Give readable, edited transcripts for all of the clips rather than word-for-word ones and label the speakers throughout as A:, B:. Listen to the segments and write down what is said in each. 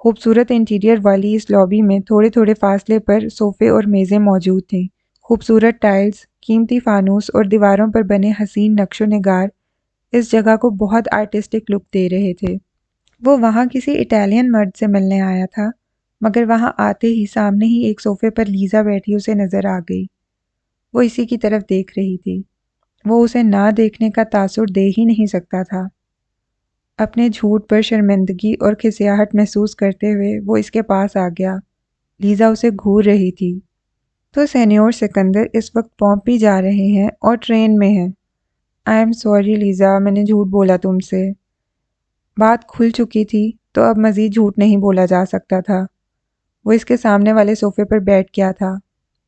A: خوبصورت انٹیریئر والی اس لابی میں تھوڑے تھوڑے فاصلے پر صوفے اور میزیں موجود تھیں۔ خوبصورت ٹائلز، قیمتی فانوس اور دیواروں پر بنے حسین نقش و نگار اس جگہ کو بہت آرٹسٹک لک دے رہے تھے۔ وہ وہاں کسی اٹالین مرد سے ملنے آیا تھا، مگر وہاں آتے ہی سامنے ہی ایک صوفے پر لیزا بیٹھی اسے نظر آ گئی۔ وہ اسی کی طرف دیکھ رہی تھی۔ وہ اسے نہ دیکھنے کا تاثر دے ہی نہیں سکتا تھا۔ اپنے جھوٹ پر شرمندگی اور کھسیاہٹ محسوس کرتے ہوئے وہ اس کے پاس آ گیا۔ لیزا اسے گھور رہی تھی۔ تو سینیور سکندر اس وقت پومپی جا رہے ہیں اور ٹرین میں ہیں۔ آئی ایم سوری لیزا، میں نے جھوٹ بولا تم سے۔ بات کھل چکی تھی تو اب مزید جھوٹ نہیں بولا جا سکتا تھا۔ وہ اس کے سامنے والے صوفے پر بیٹھ گیا تھا۔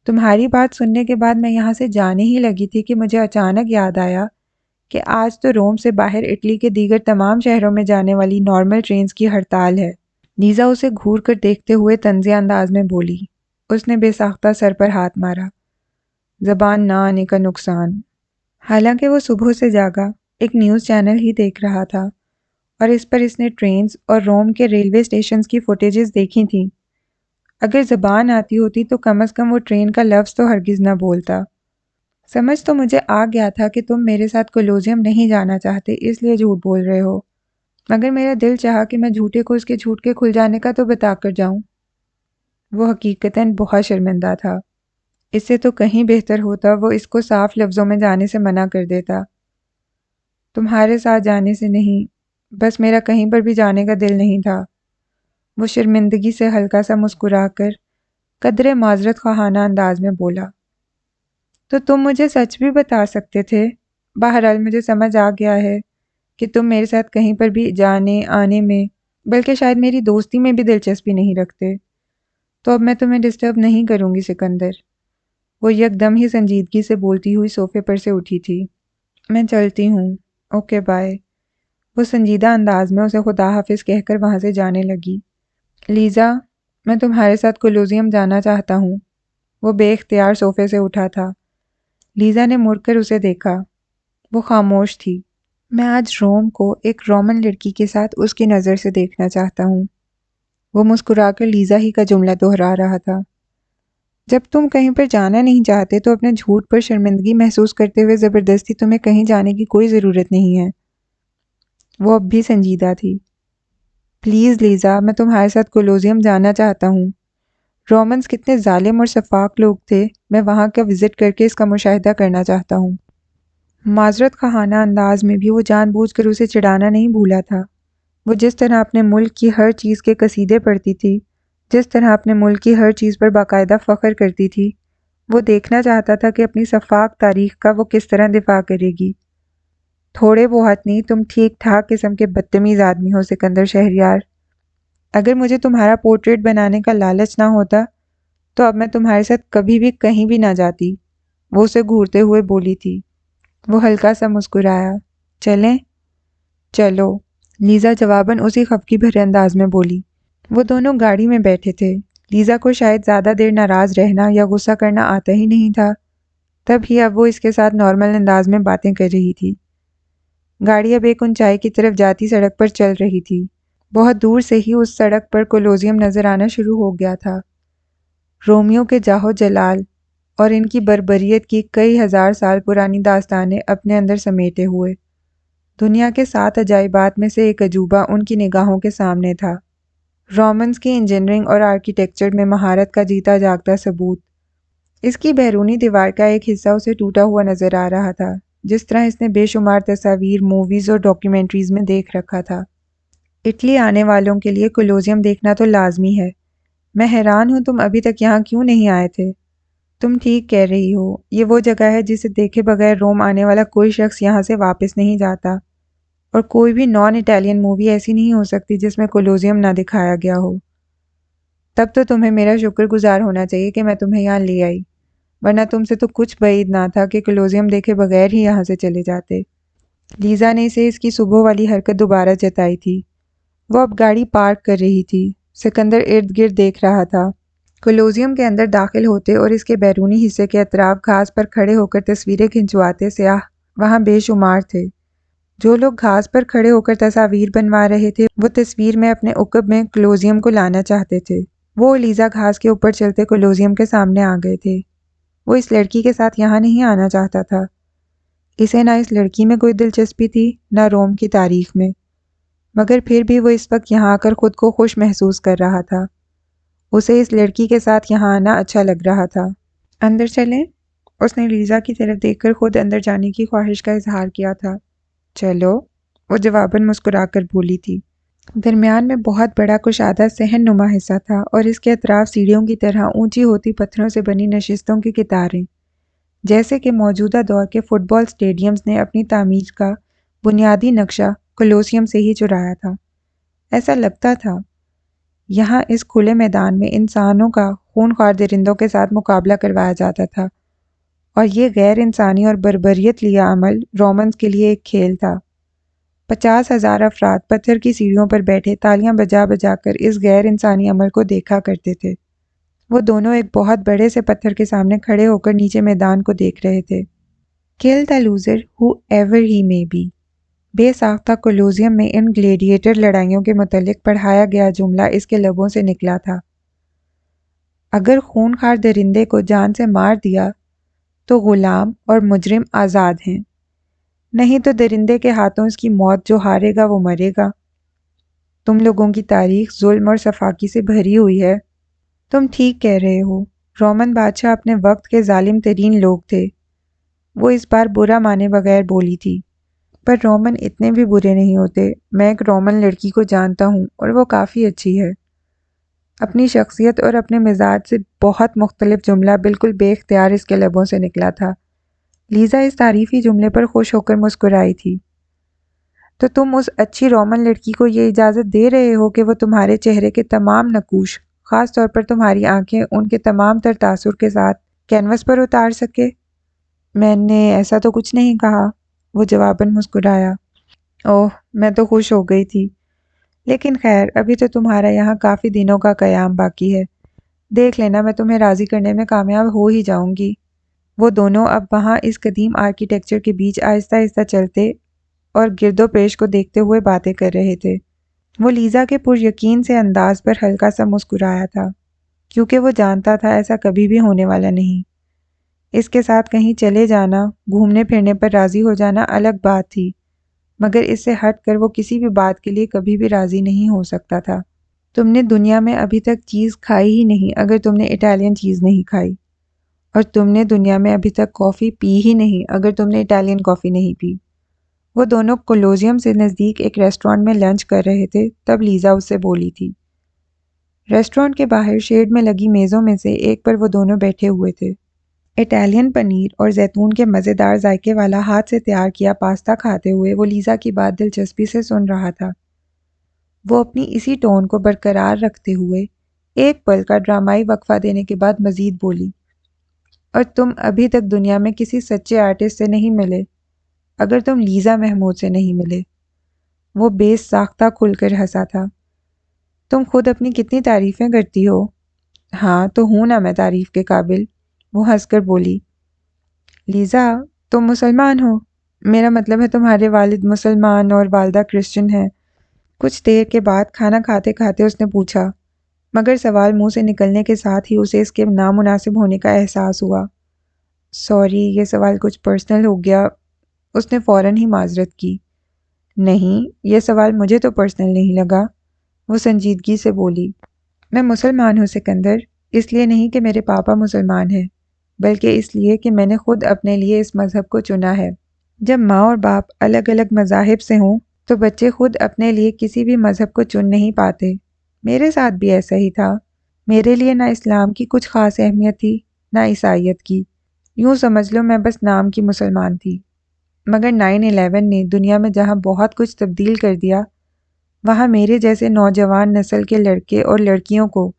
A: تمہاری بات سننے کے بعد میں یہاں سے جانے ہی لگی تھی کہ مجھے اچانک یاد آیا کہ آج تو روم سے باہر اٹلی کے دیگر تمام شہروں میں جانے والی نارمل ٹرینز کی ہڑتال ہے۔ لیزا اسے گھور کر دیکھتے ہوئے طنزیہ انداز میں بولی۔ اس نے بے ساختہ سر پر ہاتھ مارا۔ زبان نہ آنے کا نقصان۔ حالانکہ وہ صبح سے جاگا ایک نیوز چینل ہی دیکھ رہا تھا اور اس پر اس نے ٹرینز اور روم کے ریلوے اسٹیشنز کی فوٹیجز دیکھی تھیں۔ اگر زبان آتی ہوتی تو کم از کم وہ ٹرین کا لفظ تو ہرگز نہ بولتا۔ سمجھ تو مجھے آ گیا تھا کہ تم میرے ساتھ کولوزیم نہیں جانا چاہتے، اس لیے جھوٹ بول رہے ہو، مگر میرا دل چاہا کہ میں جھوٹے کو اس کے جھوٹ کے کھل جانے کا تو بتا کر جاؤں۔ وہ حقیقتاً بہت شرمندہ تھا۔ اس سے تو کہیں بہتر ہوتا وہ اس کو صاف لفظوں میں جانے سے منع کر دیتا۔ تمہارے ساتھ جانے سے نہیں، بس میرا کہیں پر بھی جانے کا دل نہیں تھا۔ وہ شرمندگی سے ہلکا سا مسکرا کر قدرے معذرت خواہانہ انداز میں بولا۔ تو تم مجھے سچ بھی بتا سکتے تھے۔ بہرحال مجھے سمجھ آ گیا ہے کہ تم میرے ساتھ کہیں پر بھی جانے آنے میں، بلکہ شاید میری دوستی میں بھی دلچسپی نہیں رکھتے۔ تو اب میں تمہیں ڈسٹرب نہیں کروں گی سکندر۔ وہ یکدم ہی سنجیدگی سے بولتی ہوئی صوفے پر سے اٹھی تھی۔ میں چلتی ہوں، اوکے بائے۔ وہ سنجیدہ انداز میں اسے خدا حافظ کہہ کر وہاں سے جانے لگی۔ لیزا، میں تمہارے ساتھ کولوزیم جانا چاہتا ہوں۔ وہ بے اختیار صوفے سے اٹھا تھا۔ لیزا نے مڑ کر اسے دیکھا۔ وہ خاموش تھی۔ میں آج روم کو ایک رومن لڑکی کے ساتھ اس کی نظر سے دیکھنا چاہتا ہوں۔ وہ مسکرا کر لیزا ہی کا جملہ دہرا رہا تھا۔ جب تم کہیں پر جانا نہیں چاہتے تو اپنے جھوٹ پر شرمندگی محسوس کرتے ہوئے زبردستی تمہیں کہیں جانے کی کوئی ضرورت نہیں ہے۔ وہ اب بھی سنجیدہ تھی۔ پلیز لیزا، میں تمہارے ساتھ کولوزیم جانا چاہتا ہوں۔ رومنز کتنے ظالم اور شفاق لوگ تھے، میں وہاں کا وزٹ کر کے اس کا مشاہدہ کرنا چاہتا ہوں۔ معذرت خواہانہ انداز میں بھی وہ جان بوجھ کر اسے چڑھانا نہیں بھولا تھا۔ وہ جس طرح اپنے ملک کی ہر چیز کے قصیدے پڑھتی تھی، جس طرح اپنے ملک کی ہر چیز پر باقاعدہ فخر کرتی تھی، وہ دیکھنا چاہتا تھا کہ اپنی شفاق تاریخ کا وہ کس طرح دفاع کرے گی۔ تھوڑے بہت نہیں، تم ٹھیک ٹھاک قسم کے بدتمیز آدمی ہو سکندر شہریار۔ اگر مجھے تمہارا پورٹریٹ بنانے کا لالچ نہ ہوتا تو اب میں تمہارے ساتھ کبھی بھی کہیں بھی نہ جاتی، وہ اسے گھورتے ہوئے بولی تھی۔ وہ ہلکا سا مسکرایا۔ چلیں؟ چلو، لیزا جواباً اسی خفگی بھرے انداز میں بولی۔ وہ دونوں گاڑی میں بیٹھے تھے۔ لیزا کو شاید زیادہ دیر ناراض رہنا یا غصہ کرنا آتا ہی نہیں تھا، تب ہی اب وہ اس کے ساتھ نارمل انداز میں باتیں کر رہی تھی۔ گاڑی اب ایک اونچائی کی طرف جاتی سڑک پر چل رہی تھی۔ بہت دور سے ہی اس سڑک پر کولوزیم نظر آنا شروع ہو گیا تھا۔ رومیو کے جاہو جلال اور ان کی بربریت کی کئی ہزار سال پرانی داستانیں اپنے اندر سمیٹے ہوئے، دنیا کے 7 عجائبات میں سے ایک عجوبہ ان کی نگاہوں کے سامنے تھا۔ رومنز کی انجینئرنگ اور آرکیٹیکچر میں مہارت کا جیتا جاگتا ثبوت۔ اس کی بیرونی دیوار کا ایک حصہ اسے ٹوٹا ہوا نظر آ رہا تھا، جس طرح اس نے بے شمار تصاویر، موویز اور ڈاکیومنٹریز میں دیکھ رکھا تھا۔ اٹلی آنے والوں کے لیے کولوزیم دیکھنا تو لازمی ہے۔ میں حیران ہوں تم ابھی تک یہاں کیوں نہیں آئے تھے۔ تم ٹھیک کہہ رہی ہو، یہ وہ جگہ ہے جسے دیکھے بغیر روم آنے والا کوئی شخص یہاں سے واپس نہیں جاتا، اور کوئی بھی نان اٹالین مووی ایسی نہیں ہو سکتی جس میں کولوزیم نہ دکھایا گیا ہو۔ تب تو تمہیں میرا شکر گزار ہونا چاہیے کہ میں تمہیں یہاں لے آئی، ورنہ تم سے تو کچھ بعید نہ تھا کہ کولوزیم دیکھے بغیر ہی یہاں سے چلے جاتے۔ لیزا نے اسے اس کی صبح والی حرکت دوبارہ جتائی تھی۔ وہ اب گاڑی پارک کر رہی تھی۔ سکندر ارد گرد دیکھ رہا تھا۔ کولوزیم کے اندر داخل ہوتے اور اس کے بیرونی حصے کے اطراف گھاس پر کھڑے ہو کر تصویریں کھنچواتے سیاح وہاں بے شمار تھے، جو لوگ گھاس پر کھڑے ہو کر تصاویر بنوا رہے تھے وہ تصویر میں اپنے عقب میں کولوسیوم کو لانا چاہتے تھے۔ وہ اور لیزا گھاس کے اوپر چلتے کولوسیوم کے سامنے آ گئے تھے۔ وہ اس لڑکی کے ساتھ یہاں نہیں آنا چاہتا تھا۔ اسے نہ اس لڑکی میں کوئی دلچسپی تھی نہ روم کی تاریخ میں، مگر پھر بھی وہ اس وقت یہاں آ کر خود کو خوش محسوس کر رہا تھا۔ اسے اس لڑکی کے ساتھ یہاں آنا اچھا لگ رہا تھا۔ اندر چلیں؟ اس نے لیزا کی طرف دیکھ کر خود اندر جانے کی خواہش کا اظہار کیا تھا۔ چلو، وہ جواباً مسکرا کر بولی تھی۔ درمیان میں بہت بڑا کشادہ صحن نما حصہ تھا اور اس کے اطراف سیڑھیوں کی طرح اونچی ہوتی پتھروں سے بنی نشستوں کی قطاریں، جیسے کہ موجودہ دور کے فٹ بال اسٹیڈیمز نے اپنی تعمیر کا بنیادی نقشہ کولوسیوم سے ہی چرایا تھا۔ ایسا لگتا تھا یہاں اس کھلے میدان میں انسانوں کا خونخوار درندوں کے ساتھ مقابلہ کروایا جاتا تھا، اور یہ غیر انسانی اور بربریت لیا عمل رومنز کے لیے ایک کھیل تھا۔ 50,000 افراد پتھر کی سیڑھیوں پر بیٹھے تالیاں بجا بجا کر اس غیر انسانی عمل کو دیکھا کرتے تھے۔ وہ دونوں ایک بہت بڑے سے پتھر کے سامنے کھڑے ہو کر نیچے میدان کو دیکھ رہے تھے۔ Kill the loser whoever he may be۔ بے ساختہ کولوسیوم میں ان گلیڈیٹر لڑائیوں کے متعلق پڑھایا گیا جملہ اس کے لبوں سے نکلا تھا۔ اگر خونخوار درندے کو جان سے مار دیا تو غلام اور مجرم آزاد ہیں، نہیں تو درندے کے ہاتھوں اس کی موت جو ہارے گا وہ مرے گا۔ تم لوگوں کی تاریخ ظلم اور سفاکی سے بھری ہوئی ہے۔ تم ٹھیک کہہ رہے ہو، رومن بادشاہ اپنے وقت کے ظالم ترین لوگ تھے۔ وہ اس بار برا مانے بغیر بولی تھی۔ پر رومن اتنے بھی برے نہیں ہوتے۔ میں ایک رومن لڑکی کو جانتا ہوں اور وہ کافی اچھی ہے۔ اپنی شخصیت اور اپنے مزاج سے بہت مختلف جملہ بالکل بے اختیار اس کے لبوں سے نکلا تھا۔ لیزا اس تعریفی جملے پر خوش ہو کر مسکرائی تھی۔ تو تم اس اچھی رومن لڑکی کو یہ اجازت دے رہے ہو کہ وہ تمہارے چہرے کے تمام نقوش، خاص طور پر تمہاری آنکھیں، ان کے تمام تر تاثر کے ساتھ کینوس پر اتار سکے؟ میں نے ایسا تو کچھ نہیں کہا، وہ جواباً مسکرایا۔ اوہ، میں تو خوش ہو گئی تھی۔ لیکن خیر، ابھی تو تمہارا یہاں کافی دنوں کا قیام باقی ہے۔ دیکھ لینا، میں تمہیں راضی کرنے میں کامیاب ہو ہی جاؤں گی۔ وہ دونوں اب وہاں اس قدیم آرکیٹیکچر کے بیچ آہستہ آہستہ چلتے اور گرد و پیش کو دیکھتے ہوئے باتیں کر رہے تھے۔ وہ لیزا کے پر یقین سے انداز پر ہلکا سا مسکرایا تھا، کیونکہ وہ جانتا تھا ایسا کبھی بھی ہونے والا نہیں۔ اس کے ساتھ کہیں چلے جانا، گھومنے پھرنے پر راضی ہو جانا الگ بات تھی، مگر اس سے ہٹ کر وہ کسی بھی بات کے لیے کبھی بھی راضی نہیں ہو سکتا تھا۔ تم نے دنیا میں ابھی تک چیز کھائی ہی نہیں اگر تم نے اٹالین چیز نہیں کھائی، اور تم نے دنیا میں ابھی تک کافی پی ہی نہیں اگر تم نے اٹالین کافی نہیں پی۔ وہ دونوں کولوسیوم سے نزدیک ایک ریسٹورانٹ میں لنچ کر رہے تھے، تب لیزا اس سے بولی تھی۔ ریسٹورانٹ کے باہر شیڈ میں لگی میزوں میں سے ایک پر وہ دونوں بیٹھے ہوئے تھے۔ اٹالین پنیر اور زیتون کے مزیدار ذائقے والا ہاتھ سے تیار کیا پاستا کھاتے ہوئے وہ لیزا کی بات دلچسپی سے سن رہا تھا۔ وہ اپنی اسی ٹون کو برقرار رکھتے ہوئے ایک پل کا ڈرامائی وقفہ دینے کے بعد مزید بولی، اور تم ابھی تک دنیا میں کسی سچے آرٹسٹ سے نہیں ملے اگر تم لیزا محمود سے نہیں ملے۔ وہ بے ساختہ کھل کر ہنسا تھا۔ تم خود اپنی کتنی تعریفیں کرتی ہو۔ ہاں تو ہوں نا میں تعریف کے قابل، وہ ہنس کر بولی۔ لیزا، تم مسلمان ہو؟ میرا مطلب ہے تمہارے والد مسلمان اور والدہ کرسچن ہیں۔ کچھ دیر کے بعد کھانا کھاتے کھاتے اس نے پوچھا، مگر سوال منہ سے نکلنے کے ساتھ ہی اسے اس کے نامناسب ہونے کا احساس ہوا۔ سوری، یہ سوال کچھ پرسنل ہو گیا۔ اس نے فوراً ہی معذرت کی۔ نہیں، یہ سوال مجھے تو پرسنل نہیں لگا، وہ سنجیدگی سے بولی۔ میں مسلمان ہوں سکندر، اس لیے نہیں کہ میرے پاپا مسلمان ہیں، بلکہ اس لیے کہ میں نے خود اپنے لیے اس مذہب کو چنا ہے۔ جب ماں اور باپ الگ الگ مذاہب سے ہوں تو بچے خود اپنے لیے کسی بھی مذہب کو چن نہیں پاتے۔ میرے ساتھ بھی ایسا ہی تھا۔ میرے لیے نہ اسلام کی کچھ خاص اہمیت تھی نہ عیسائیت کی، یوں سمجھ لو میں بس نام کی مسلمان تھی۔ مگر 9/11 نے دنیا میں جہاں بہت کچھ تبدیل کر دیا، وہاں میرے جیسے نوجوان نسل کے لڑکے اور لڑکیوں کو،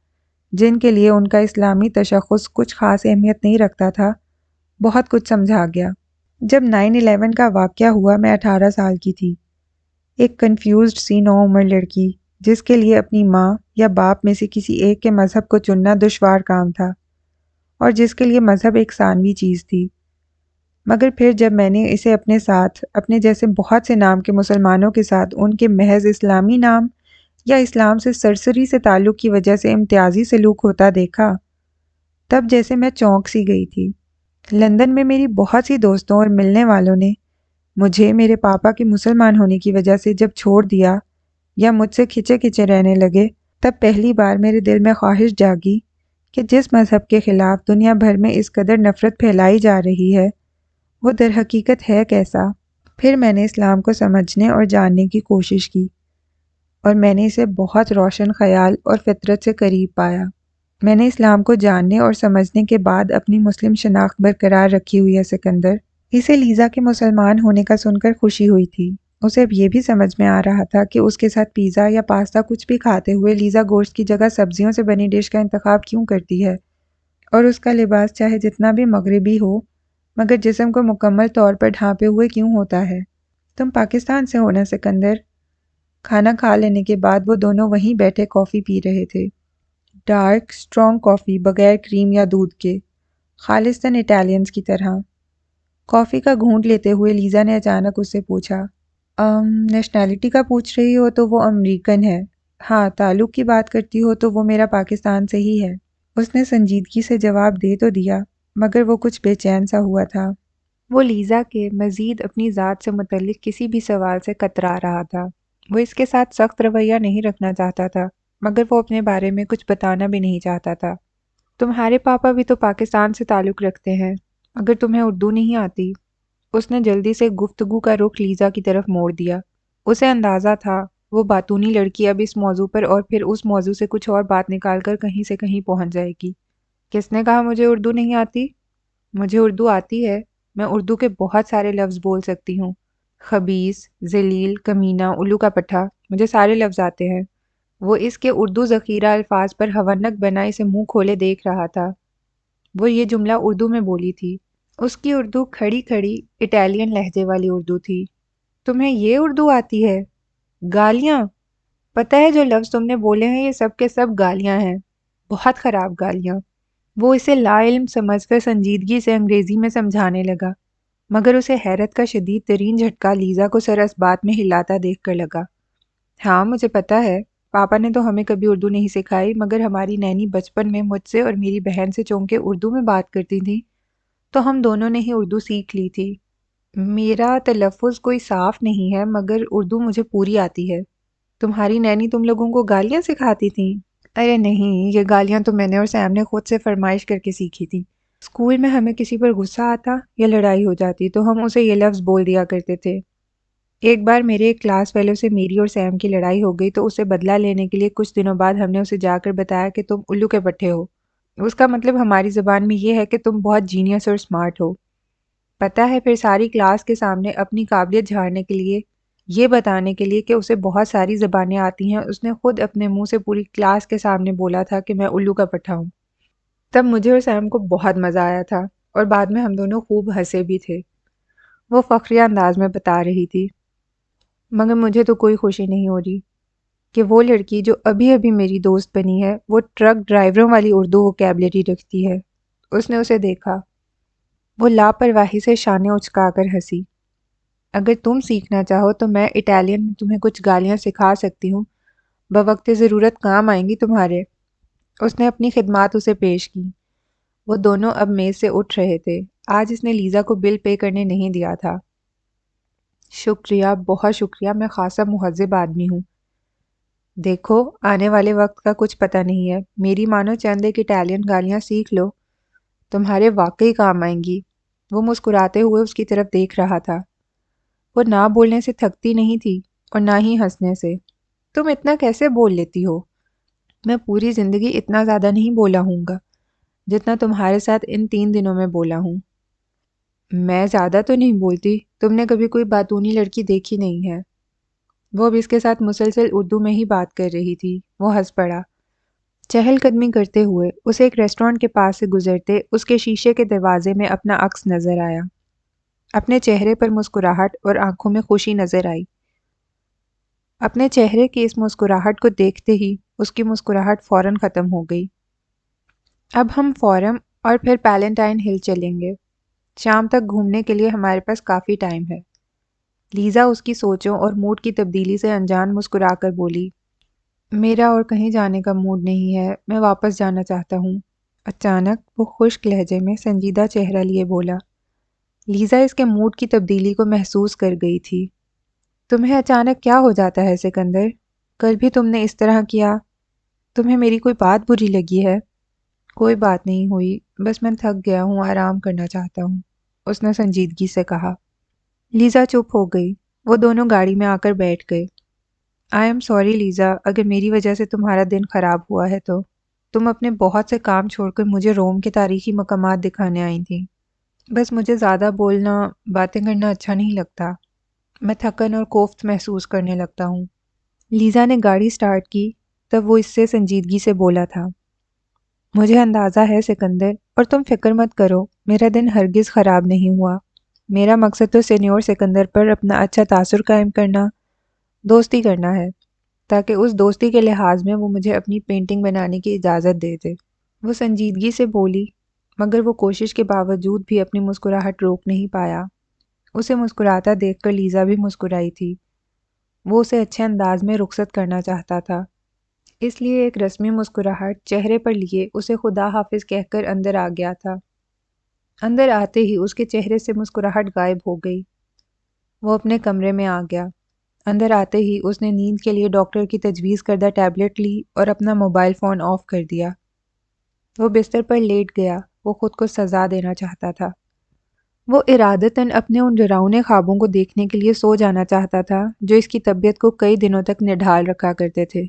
A: جن کے لیے ان کا اسلامی تشخص کچھ خاص اہمیت نہیں رکھتا تھا، بہت کچھ سمجھا گیا۔ جب 9/11 کا واقعہ ہوا میں 18 سال کی تھی، ایک کنفیوزڈ سی نوعمر لڑکی جس کے لیے اپنی ماں یا باپ میں سے کسی ایک کے مذہب کو چننا دشوار کام تھا، اور جس کے لیے مذہب ایک ثانوی چیز تھی۔ مگر پھر جب میں نے اسے اپنے ساتھ، اپنے جیسے بہت سے نام کے مسلمانوں کے ساتھ ان کے محض اسلامی نام یا اسلام سے سرسری سے تعلق کی وجہ سے امتیازی سلوک ہوتا دیکھا، تب جیسے میں چونک سی گئی تھی۔ لندن میں میری بہت سی دوستوں اور ملنے والوں نے مجھے میرے پاپا کے مسلمان ہونے کی وجہ سے جب چھوڑ دیا یا مجھ سے کھچے کھچے رہنے لگے، تب پہلی بار میرے دل میں خواہش جاگی کہ جس مذہب کے خلاف دنیا بھر میں اس قدر نفرت پھیلائی جا رہی ہے، وہ در حقیقت ہے کیسا۔ پھر میں نے اسلام کو سمجھنے اور جاننے کی کوشش کی، اور میں نے اسے بہت روشن خیال اور فطرت سے قریب پایا۔ میں نے اسلام کو جاننے اور سمجھنے کے بعد اپنی مسلم شناخت برقرار رکھی ہوئی ہے سکندر۔ اسے لیزا کے مسلمان ہونے کا سن کر خوشی ہوئی تھی۔ اسے اب یہ بھی سمجھ میں آ رہا تھا کہ اس کے ساتھ پیزا یا پاستا کچھ بھی کھاتے ہوئے لیزا گوشت کی جگہ سبزیوں سے بنی ڈش کا انتخاب کیوں کرتی ہے، اور اس کا لباس چاہے جتنا بھی مغربی ہو مگر جسم کو مکمل طور پر ڈھانپے ہوئے کیوں ہوتا ہے۔ تم پاکستان سے ہو نا سکندر؟ کھانا کھا لینے کے بعد وہ دونوں وہیں بیٹھے کافی پی رہے تھے، ڈارک اسٹرانگ کافی بغیر کریم یا دودھ کے، خالصتاً اٹالینز کی طرح۔ کافی کا گھونٹ لیتے ہوئے لیزا نے اچانک اس سے پوچھا، نیشنلٹی کا پوچھ رہی ہو تو وہ امریکن ہے، ہاں تعلق کی بات کرتی ہو تو وہ میرا پاکستان سے ہی ہے۔ اس نے سنجیدگی سے جواب دے تو دیا، مگر وہ کچھ بے چین سا ہوا تھا۔ وہ لیزا کے مزید اپنی ذات سے متعلق کسی بھی سوال سے کترا رہا تھا۔ وہ اس کے ساتھ سخت رویہ نہیں رکھنا چاہتا تھا، مگر وہ اپنے بارے میں کچھ بتانا بھی نہیں چاہتا تھا۔ تمہارے پاپا بھی تو پاکستان سے تعلق رکھتے ہیں، اگر تمہیں اردو نہیں آتی۔ اس نے جلدی سے گفتگو کا رخ لیزا کی طرف موڑ دیا۔ اسے اندازہ تھا وہ باتونی لڑکی اب اس موضوع پر اور پھر اس موضوع سے کچھ اور بات نکال کر کہیں سے کہیں پہنچ جائے گی۔ کس نے کہا مجھے اردو نہیں آتی؟ مجھے اردو آتی ہے، میں اردو کے بہت سارے لفظ بول سکتی ہوں، خبیث، ذلیل، کمینہ، الو کا پٹھا، مجھے سارے لفظ آتے ہیں۔ وہ اس کے اردو ذخیرہ الفاظ پر ہونک بنا اسے منہ کھولے دیکھ رہا تھا۔ وہ یہ جملہ اردو میں بولی تھی۔ اس کی اردو کھڑی کھڑی اٹالین لہجے والی اردو تھی۔ تمہیں یہ اردو آتی ہے؟ گالیاں؟ پتہ ہے جو لفظ تم نے بولے ہیں یہ سب کے سب گالیاں ہیں، بہت خراب گالیاں۔ وہ اسے لا علم سمجھ کر سنجیدگی سے انگریزی میں سمجھانے لگا، مگر اسے حیرت کا شدید ترین جھٹکا لیزا کو سر اسبات میں ہلاتا دیکھ کر لگا۔ ہاں مجھے پتہ ہے، پاپا نے تو ہمیں کبھی اردو نہیں سکھائی، مگر ہماری نینی بچپن میں مجھ سے اور میری بہن سے چونکہ اردو میں بات کرتی تھی تو ہم دونوں نے ہی اردو سیکھ لی تھی۔ میرا تلفظ کوئی صاف نہیں ہے مگر اردو مجھے پوری آتی ہے۔ تمہاری نینی تم لوگوں کو گالیاں سکھاتی تھیں؟ ارے نہیں، یہ گالیاں تو میں نے اور سیم نے خود سے فرمائش کر کے سیکھی تھی۔ اسکول میں ہمیں کسی پر غصہ آتا یا لڑائی ہو جاتی تو ہم اسے یہ لفظ بول دیا کرتے تھے۔ ایک بار میرے ایک کلاس فیلو سے میری اور سیم کی لڑائی ہو گئی تو اسے بدلہ لینے کے لیے کچھ دنوں بعد ہم نے اسے جا کر بتایا کہ تم الو کے پٹھے ہو۔ اس کا مطلب ہماری زبان میں یہ ہے کہ تم بہت جینیس اور سمارٹ ہو۔ پتہ ہے پھر ساری کلاس کے سامنے اپنی قابلیت جھاڑنے کے لیے، یہ بتانے کے لیے کہ اسے بہت ساری زبانیں آتی ہیں، اس نے خود اپنے منہ سے پوری کلاس کے سامنے بولا تھا کہ میں الو کا پٹھا ہوں۔ تب مجھے اور سیم کو بہت مزہ آیا تھا اور بعد میں ہم دونوں خوب ہنسے بھی تھے۔ وہ فخریہ انداز میں بتا رہی تھی۔ مگر مجھے تو کوئی خوشی نہیں ہو رہی کہ وہ لڑکی جو ابھی ابھی میری دوست بنی ہے وہ ٹرک ڈرائیوروں والی اردو ووکیبلری رکھتی ہے۔ اس نے اسے دیکھا۔ وہ لاپرواہی سے شانے اچکا کر ہنسی۔ اگر تم سیکھنا چاہو تو میں اٹالین میں تمہیں کچھ گالیاں سکھا سکتی ہوں، بوقت ضرورت کام آئیں گی تمہارے۔ اس نے اپنی خدمات اسے پیش کی۔ وہ دونوں اب میز سے اٹھ رہے تھے۔ آج اس نے لیزا کو بل پے کرنے نہیں دیا تھا۔ شکریہ، بہت شکریہ، میں خاصا مہذب آدمی ہوں۔ دیکھو آنے والے وقت کا کچھ پتہ نہیں ہے، میری مانو چند ایک اٹالین گالیاں سیکھ لو، تمہارے واقعی کام آئیں گی۔ وہ مسکراتے ہوئے اس کی طرف دیکھ رہا تھا۔ وہ نہ بولنے سے تھکتی نہیں تھی اور نہ ہی ہنسنے سے۔ تم اتنا کیسے بول لیتی ہو؟ میں پوری زندگی اتنا زیادہ نہیں بولا ہوں گا جتنا تمہارے ساتھ ان 3 دنوں میں بولا ہوں۔ میں زیادہ تو نہیں بولتی، تم نے کبھی کوئی باتونی لڑکی دیکھی نہیں ہے۔ وہ اب اس کے ساتھ مسلسل اردو میں ہی بات کر رہی تھی۔ وہ ہنس پڑا۔ چہل قدمی کرتے ہوئے اسے ایک ریسٹورانٹ کے پاس سے گزرتے اس کے شیشے کے دروازے میں اپنا عکس نظر آیا۔ اپنے چہرے پر مسکراہٹ اور آنکھوں میں خوشی نظر آئی۔ اپنے چہرے کی اس مسکراہٹ کو دیکھتے ہی اس کی مسکراہٹ فوراً ختم ہو گئی۔ اب ہم فورم اور پھر پیلنٹائن ہل چلیں گے۔ شام تک گھومنے کے لیے ہمارے پاس کافی ٹائم ہے۔ لیزا اس کی سوچوں اور موڈ کی تبدیلی سے انجان مسکرا کر بولی، میرا اور کہیں جانے کا موڈ نہیں ہے، میں واپس جانا چاہتا ہوں۔ اچانک وہ خشک لہجے میں سنجیدہ چہرہ لیے بولا۔ لیزا اس کے موڈ کی تبدیلی کو محسوس کر گئی تھی۔ تمہیں اچانک کیا ہو جاتا ہے سکندر؟ کل بھی تم نے اس طرح کیا۔ تمہیں میری کوئی بات بری لگی ہے؟ کوئی بات نہیں ہوئی، بس میں تھک گیا ہوں، آرام کرنا چاہتا ہوں، اس نے سنجیدگی سے کہا۔ لیزا چپ ہو گئی۔ وہ دونوں گاڑی میں آ کر بیٹھ گئے۔ آئی ایم سوری لیزا، اگر میری وجہ سے تمہارا دن خراب ہوا ہے تو۔ تم اپنے بہت سے کام چھوڑ کر مجھے روم کے تاریخی مقامات دکھانے آئی تھیں۔ بس مجھے زیادہ بولنا، باتیں کرنا اچھا نہیں لگتا۔ میں تھکن اور کوفت محسوس کرنے لگتا ہوں۔ لیزا نے گاڑی سٹارٹ کی، تب وہ اس سے سنجیدگی سے بولا تھا، مجھے اندازہ ہے سکندر، اور تم فکر مت کرو، میرا دن ہرگز خراب نہیں ہوا۔ میرا مقصد تو سینیور سکندر پر اپنا اچھا تاثر قائم کرنا، دوستی کرنا ہے، تاکہ اس دوستی کے لحاظ میں وہ مجھے اپنی پینٹنگ بنانے کی اجازت دے دے۔ وہ سنجیدگی سے بولی، مگر وہ کوشش کے باوجود بھی اپنی مسکراہٹ روک نہیں پایا۔ اسے مسکراتا دیکھ کر لیزا بھی مسکرائی تھی۔ وہ اسے اچھے انداز میں رخصت کرنا چاہتا تھا، اس لیے ایک رسمی مسکراہٹ چہرے پر لیے اسے خدا حافظ کہہ کر اندر آ گیا تھا۔ اندر آتے ہی اس کے چہرے سے مسکراہٹ غائب ہو گئی۔ وہ اپنے کمرے میں آ گیا۔ اندر آتے ہی اس نے نیند کے لیے ڈاکٹر کی تجویز کردہ ٹیبلٹ لی اور اپنا موبائل فون آف کر دیا۔ وہ بستر پر لیٹ گیا۔ وہ خود کو سزا دینا چاہتا تھا۔ وہ ارادتاً اپنے ان ڈراؤنے خوابوں کو دیکھنے کے لیے سو جانا چاہتا تھا جو اس کی طبیعت کو کئی دنوں تک نڈھال رکھا کرتے تھے۔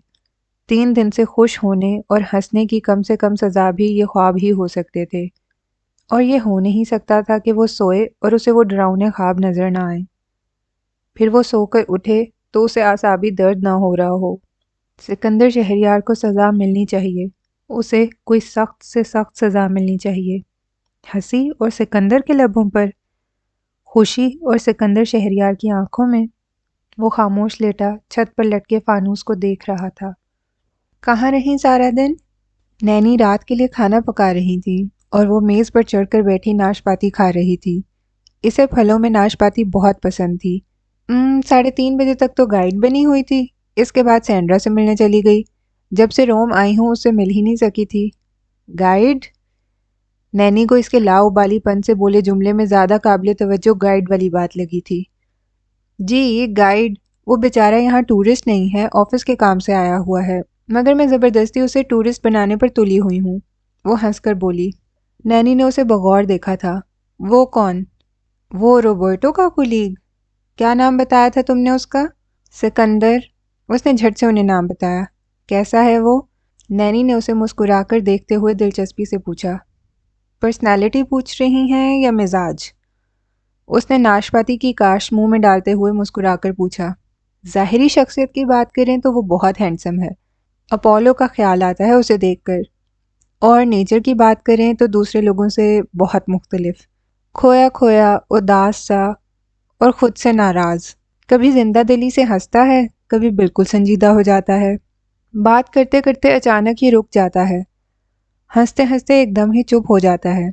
A: 3 دن سے خوش ہونے اور ہنسنے کی کم سے کم سزا بھی یہ خواب ہی ہو سکتے تھے، اور یہ ہو نہیں سکتا تھا کہ وہ سوئے اور اسے وہ ڈراؤنے خواب نظر نہ آئیں۔ پھر وہ سو کر اٹھے تو اسے اعصابی درد نہ ہو رہا ہو۔ سکندر شہریار کو سزا ملنی چاہیے، اسے کوئی سخت سے سخت سزا ملنی چاہیے۔ ہنسی اور سکندر کے لبوں پر، خوشی اور سکندر شہریار کی آنکھوں میں۔ وہ خاموش لیٹا چھت پر لٹکے فانوس کو دیکھ رہا تھا۔ کہاں رہیں سارا دن؟ نینی رات کے لیے کھانا پکا رہی تھی اور وہ میز پر چڑھ کر بیٹھی ناشپاتی کھا رہی تھی۔ اسے پھلوں میں ناشپاتی بہت پسند تھی۔ 3:30 بجے تک تو گائیڈ بنی ہوئی تھی، اس کے بعد سینڈرا سے ملنے چلی گئی۔ جب سے روم آئی ہوں اس سے مل ہی نہیں سکی تھی۔ گائیڈ؟ نینی کو اس کے لاؤبالی پن سے بولے جملے میں زیادہ قابل توجہ گائیڈ والی بات لگی تھی۔ جی گائیڈ، وہ بیچارہ یہاں ٹورسٹ نہیں ہے، آفس کے کام سے آیا ہوا ہے، مگر میں زبردستی اسے ٹورسٹ بنانے پر تلی ہوئی ہوں، وہ ہنس کر بولی۔ نینی نے اسے بغور دیکھا تھا۔ وہ کون؟ وہ روبرٹو کا کولیگ۔ کیا نام بتایا تھا تم نے اس کا؟ سکندر۔ اس نے جھٹ سے انہیں نام بتایا۔ کیسا ہے وہ؟ نینی نے اسے مسکرا کر دیکھتے ہوئے دلچسپی سے پوچھا۔ پرسنالٹی پوچھ رہی ہیں یا مزاج؟ اس نے ناشپاتی کی کاش منہ میں ڈالتے ہوئے مسکرا کر پوچھا۔ ظاہری شخصیت کی بات کریں تو وہ بہت ہینڈسم ہے، اپولو کا خیال آتا ہے اسے دیکھ کر، اور نیچر کی بات کریں تو دوسرے لوگوں سے بہت مختلف، کھویا کھویا، اداس سا اور خود سے ناراض۔ کبھی زندہ دلی سے ہنستا ہے، کبھی بالکل سنجیدہ ہو جاتا ہے، بات کرتے کرتے اچانک ہی رک جاتا ہے، ہنستے ہنستے ایک دم ہی چپ ہو جاتا ہے۔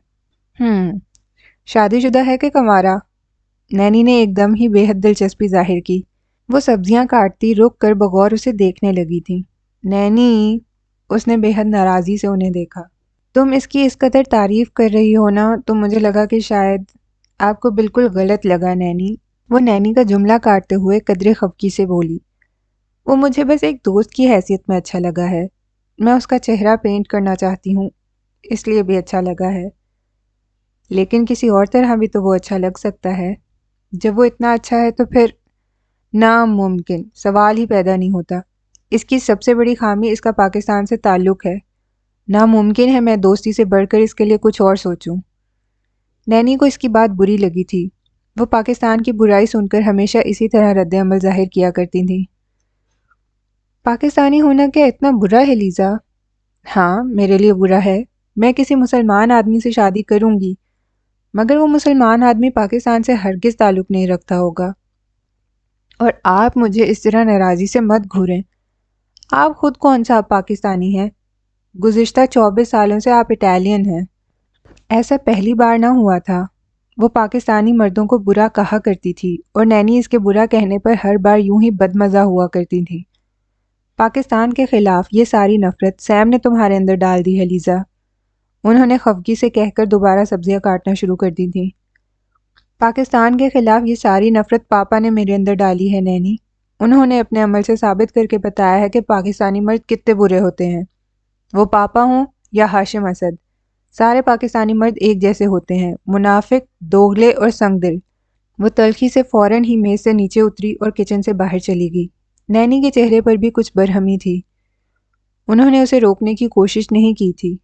A: شادی شدہ ہے کہ کنوارا؟ نینی نے ایک دم ہی بے حد دلچسپی ظاہر کی۔ وہ سبزیاں کاٹتی رک کر بغور اسے دیکھنے لگی تھی۔ نینی، اس نے بے حد ناراضی سے انہیں دیکھا۔ تم اس کی اس قدر تعریف کر رہی ہو نا تو مجھے لگا کہ شاید آپ کو بالکل غلط لگا نینی۔ وہ نینی کا جملہ کاٹتے ہوئے قدرے خفگی سے بولی۔ وہ مجھے بس ایک دوست کی حیثیت میں اچھا لگا ہے، میں اس کا چہرہ پینٹ کرنا چاہتی ہوں، اس لیے بھی اچھا لگا ہے۔ لیکن کسی اور طرح بھی تو وہ اچھا لگ سکتا ہے۔ جب وہ اتنا اچھا ہے تو پھر ناممکن، سوال ہی پیدا نہیں ہوتا۔ اس کی سب سے بڑی خامی اس کا پاکستان سے تعلق ہے۔ ناممکن ہے میں دوستی سے بڑھ کر اس کے لیے کچھ اور سوچوں۔ نینی کو اس کی بات بری لگی تھی۔ وہ پاکستان کی برائی سن کر ہمیشہ اسی طرح رد عمل ظاہر کیا کرتی تھیں۔ پاکستانی ہونا کیا اتنا برا ہے لیزا؟ ہاں میرے لیے برا ہے، میں کسی مسلمان آدمی سے شادی کروں گی، مگر وہ مسلمان آدمی پاکستان سے ہرگز تعلق نہیں رکھتا ہوگا۔ اور آپ مجھے اس طرح ناراضی سے مت گھوریں۔ آپ خود کون سا پاکستانی ہیں؟ گزشتہ 24 سالوں سے آپ اٹالین ہیں۔ ایسا پہلی بار نہ ہوا تھا۔ وہ پاکستانی مردوں کو برا کہا کرتی تھی اور نینی اس کے برا کہنے پر ہر بار یوں ہی بدمزہ ہوا کرتی تھی۔ پاکستان کے خلاف یہ ساری نفرت سیم نے تمہارے اندر ڈال دی ہے لیزا، انہوں نے خفگی سے کہہ کر دوبارہ سبزیاں کاٹنا شروع کر دی تھیں۔ پاکستان کے خلاف یہ ساری نفرت پاپا نے میرے اندر ڈالی ہے نینی، انہوں نے اپنے عمل سے ثابت کر کے بتایا ہے کہ پاکستانی مرد کتنے برے ہوتے ہیں، وہ پاپا ہوں یا ہاشم اسد، سارے پاکستانی مرد ایک جیسے ہوتے ہیں، منافق، دوغلے اور سنگ دل۔ وہ تلخی سے فوراً ہی میز سے نیچے اتری اور کچن سے باہر چلی گئی۔ نینی کے چہرے پر بھی کچھ برہمی تھی، انہوں نے اسے روکنے کی کوشش نہیں کی تھی۔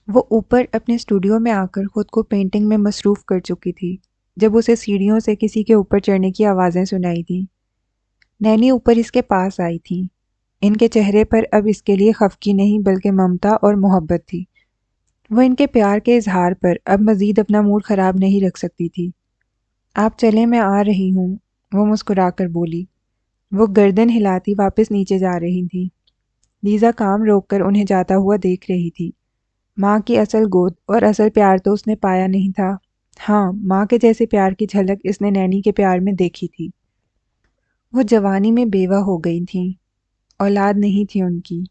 A: وہ اوپر اپنے اسٹوڈیو میں آ کر خود کو پینٹنگ میں مصروف کر چکی تھی جب اسے سیڑھیوں سے کسی کے اوپر چڑھنے کی آوازیں سنائی دیں۔ نینی اوپر اس کے پاس آئی تھی، ان کے چہرے پر اب اس کے لیے خفگی نہیں بلکہ ممتا اور محبت تھی۔ وہ ان کے پیار کے اظہار پر اب مزید اپنا موڈ خراب نہیں رکھ سکتی تھی۔ آپ چلیں، میں آ رہی ہوں، وہ مسکرا کر بولی۔ وہ گردن ہلاتی واپس نیچے جا رہی تھی۔ لیزا کام روک کر انہیں جاتا ہوا دیکھ رہی تھی۔ ماں کی اصل گود اور اصل پیار تو اس نے پایا نہیں تھا، ہاں ماں کے جیسے پیار کی جھلک اس نے نینی کے پیار میں دیکھی تھی۔ وہ جوانی میں بیوہ ہو گئی تھیں، اولاد نہیں تھی ان کی۔